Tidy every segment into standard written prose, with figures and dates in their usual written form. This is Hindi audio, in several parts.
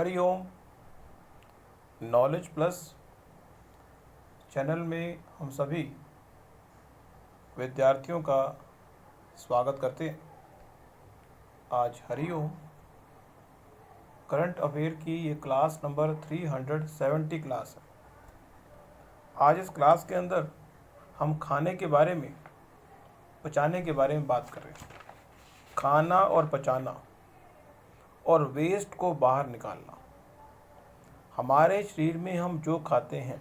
हरिओम। नॉलेज प्लस चैनल में हम सभी विद्यार्थियों का स्वागत करते हैं। आज हरिओम करंट अफेयर की ये क्लास नंबर 370 क्लास है। आज इस क्लास के अंदर हम खाने के बारे में, पचाने के बारे में बात कर रहे हैं। खाना और पचाना और वेस्ट को बाहर निकालना। हमारे शरीर में हम जो खाते हैं,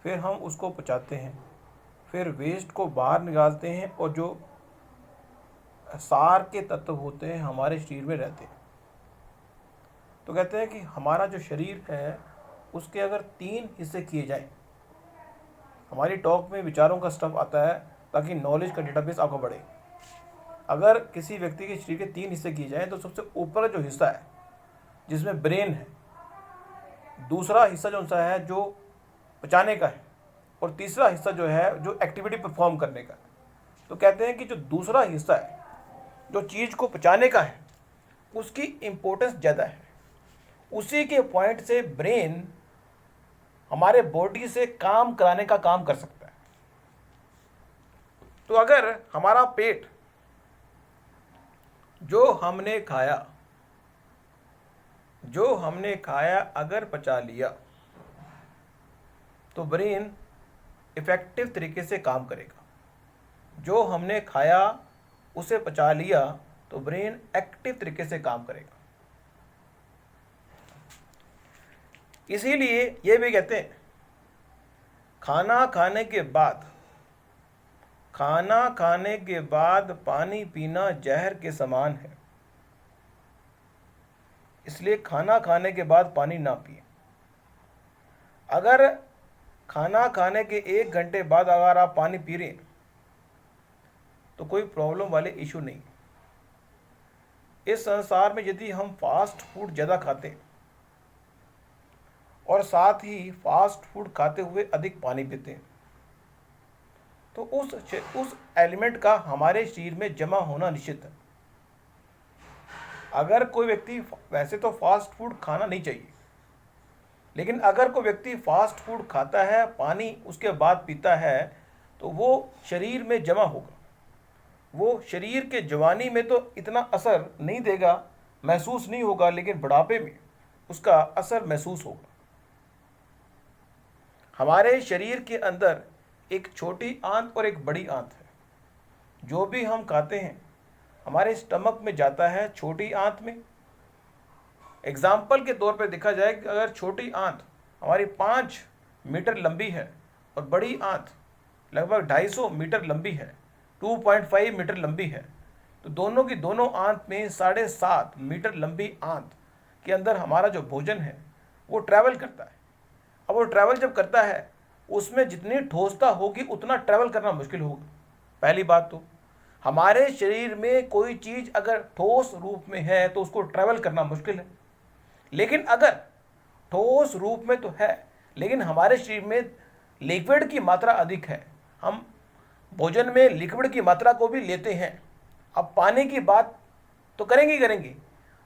फिर हम उसको पचाते हैं, फिर वेस्ट को बाहर निकालते हैं और जो सार के तत्व होते हैं हमारे शरीर में रहते हैं। तो कहते हैं कि हमारा जो शरीर है उसके अगर 3 हिस्से किए जाएं, हमारी टॉक में विचारों का स्टफ आता है ताकि नॉलेज का डेटाबेस आपका बढ़े। अगर किसी व्यक्ति के शरीर के 3 हिस्से किए जाएं तो सबसे ऊपर जो हिस्सा है जिसमें ब्रेन है, दूसरा हिस्सा जो सा है जो पचाने का है, और तीसरा हिस्सा जो है जो एक्टिविटी परफॉर्म करने का है। तो कहते हैं कि जो दूसरा हिस्सा है जो चीज़ को पचाने का है उसकी इम्पोर्टेंस ज़्यादा है। उसी के पॉइंट से ब्रेन हमारे बॉडी से काम कराने का काम कर सकता है। तो अगर हमारा पेट जो हमने खाया अगर पचा लिया तो ब्रेन इफ़ेक्टिव तरीके से काम करेगा। जो हमने खाया उसे पचा लिया तो ब्रेन एक्टिव तरीके से काम करेगा। इसीलिए ये भी कहते हैं खाना खाने के बाद पानी पीना जहर के समान है। इसलिए खाना खाने के बाद पानी ना पिए। अगर खाना खाने के 1 घंटे बाद अगर आप पानी पी रहे हैं तो कोई प्रॉब्लम वाले इशू नहीं। इस संसार में यदि हम फास्ट फूड ज़्यादा खाते हैं और साथ ही फास्ट फूड खाते हुए अधिक पानी पीते हैं तो उस एलिमेंट का हमारे शरीर में जमा होना निश्चित है। अगर कोई व्यक्ति, वैसे तो फास्ट फूड खाना नहीं चाहिए, लेकिन अगर कोई व्यक्ति फास्ट फूड खाता है, पानी उसके बाद पीता है तो वो शरीर में जमा होगा। वो शरीर के जवानी में तो इतना असर नहीं देगा, महसूस नहीं होगा, लेकिन बुढ़ापे में उसका असर महसूस होगा। हमारे शरीर के अंदर एक छोटी आंत और एक बड़ी आंत है। जो भी हम खाते हैं हमारे स्टमक में जाता है छोटी आंत में। एग्जाम्पल के तौर पर देखा जाए कि अगर छोटी आंत हमारी 5 मीटर लंबी है और बड़ी आंत लगभग 250 मीटर लंबी है, 2.5 मीटर लंबी है, तो दोनों की दोनों आंत में 7.5 मीटर लंबी आंत के अंदर हमारा जो भोजन है वो ट्रैवल करता है। अब वो ट्रैवल जब करता है उसमें जितनी ठोसता होगी उतना ट्रैवल करना मुश्किल होगा। पहली बात तो हमारे शरीर में कोई चीज़ अगर ठोस रूप में है तो उसको ट्रैवल करना मुश्किल है, लेकिन अगर ठोस रूप में तो है लेकिन हमारे शरीर में लिक्विड की मात्रा अधिक है, हम भोजन में लिक्विड की मात्रा को भी लेते हैं। अब पानी की बात तो करेंगे।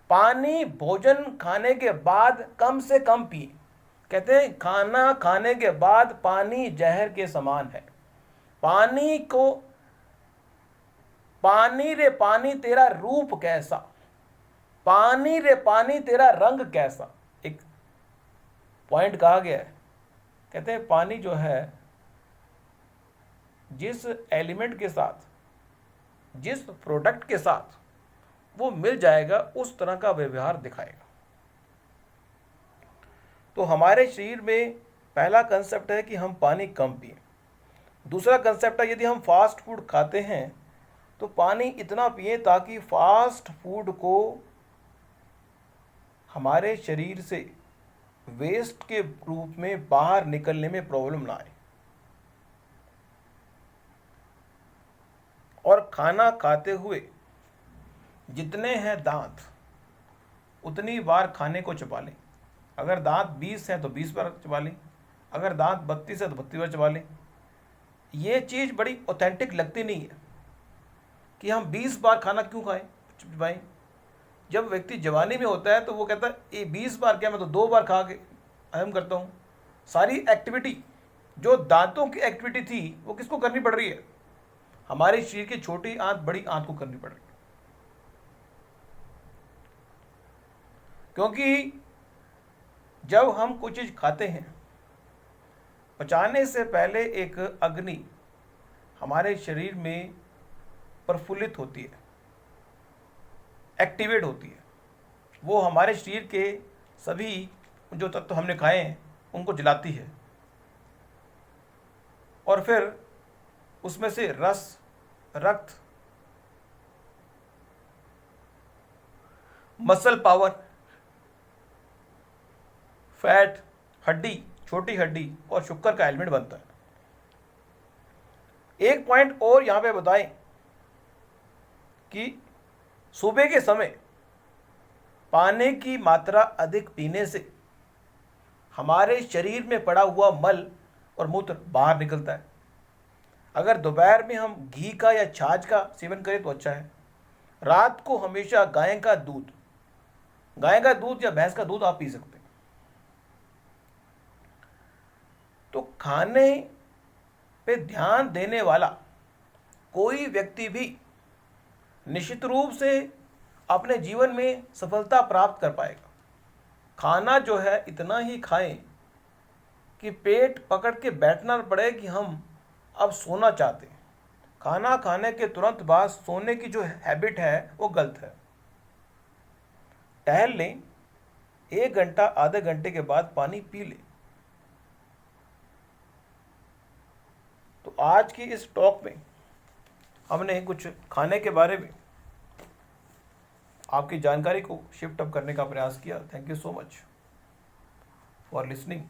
पानी भोजन खाने के बाद कम से कम पिए। कहते हैं खाना खाने के बाद पानी जहर के समान है। पानी रे पानी तेरा रूप कैसा, पानी रे पानी तेरा रंग कैसा, एक पॉइंट कहा गया है। कहते हैं पानी जो है जिस एलिमेंट के साथ, जिस प्रोडक्ट के साथ वो मिल जाएगा उस तरह का व्यवहार दिखाएगा। तो हमारे शरीर में पहला कंसेप्ट है कि हम पानी कम पिए। दूसरा कंसेप्ट है यदि हम फास्ट फूड खाते हैं तो पानी इतना पिए ताकि फास्ट फूड को हमारे शरीर से वेस्ट के रूप में बाहर निकलने में प्रॉब्लम ना आए। और खाना खाते हुए जितने हैं दांत उतनी बार खाने को चबा लें। अगर दांत 20 हैं तो 20 बार चबा लें, अगर दांत 32 है तो 32 बार चबा लें। ये चीज़ बड़ी ऑथेंटिक लगती नहीं है कि हम 20 बार खाना क्यों खाएं, चबाएं। जब व्यक्ति जवानी में होता है तो वो कहता है ये 20 बार क्या, मैं तो 2 बार खा के हजम करता हूँ। सारी एक्टिविटी जो दांतों की एक्टिविटी थी वो किसको करनी पड़ रही है? हमारे शरीर की छोटी आंत बड़ी आंत को करनी पड़ रही है। क्योंकि जब हम कुछ चीज़ खाते हैं, पचाने से पहले एक अग्नि हमारे शरीर में प्रफुल्लित होती है, एक्टिवेट होती है। वो हमारे शरीर के सभी जो तत्व हमने खाए हैं उनको जलाती है, और फिर उसमें से रस, रक्त, मसल पावर, फैट, हड्डी, छोटी हड्डी और शुक्र का एलिमेंट बनता है। एक पॉइंट और यहां पे बताएं कि सुबह के समय पानी की मात्रा अधिक पीने से हमारे शरीर में पड़ा हुआ मल और मूत्र बाहर निकलता है। अगर दोपहर में हम घी का या छाछ का सेवन करें तो अच्छा है। रात को हमेशा गाय का दूध या भैंस का दूध आप पी सकते हैं। तो खाने पे ध्यान देने वाला कोई व्यक्ति भी निश्चित रूप से अपने जीवन में सफलता प्राप्त कर पाएगा। खाना जो है इतना ही खाएं कि पेट पकड़ के बैठना पड़े कि हम अब सोना चाहते हैं। खाना खाने के तुरंत बाद सोने की जो हैबिट है वो गलत है। टहल लें, 1 घंटा आधे घंटे के बाद पानी पी लें। तो आज की इस टॉक में हमने कुछ खाने के बारे में आपकी जानकारी को शिफ्ट अप करने का प्रयास किया। Thank you so much for listening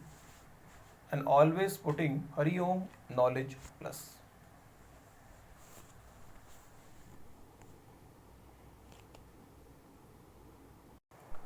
and always putting Hariom knowledge plus.